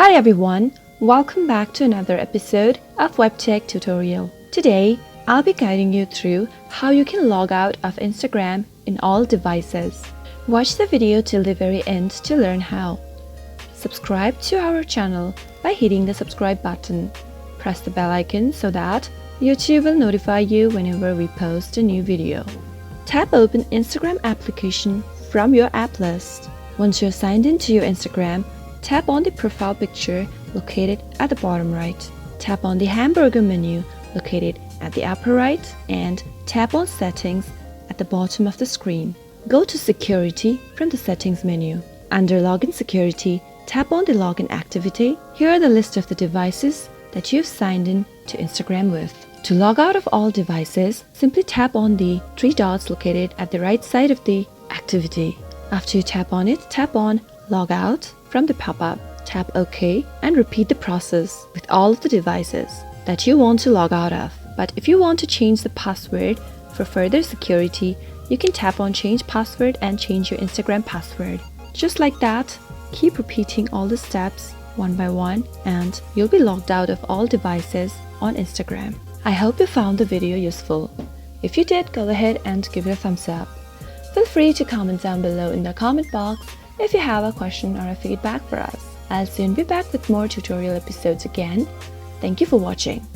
Hi everyone, welcome back to another episode of WebTech Tutorial. Today, I'll be guiding you through how you can log out of Instagram in all devices. Watch the video till the very end to learn how. Subscribe to our channel by hitting the subscribe button. Press the bell icon so that YouTube will notify you whenever we post a new video. Tap open Instagram application from your app list. Once you're signed into your Instagram, tap on the profile picture located at the bottom right. Tap on the hamburger menu located at the upper right and tap on settings at the bottom of the screen. Go to security from the settings menu. Under login security, tap on the login activity. Here are the list of the devices that you've signed in to Instagram with. To log out of all devices, simply tap on the three dots located at the right side of the activity. After you tap on it, tap on Logout from the pop-up. Tap OK and repeat the process with all of the devices that you want to log out of. But if you want to change the password for further security, you can tap on Change Password and change your Instagram password. Just like that, keep repeating all the steps one by one and you'll be logged out of all devices on Instagram. I hope you found the video useful. If you did, go ahead and give it a thumbs up. Feel free to comment down below in the comment box if you have a question or a feedback for us. I'll soon be back with more tutorial episodes again. Thank you for watching.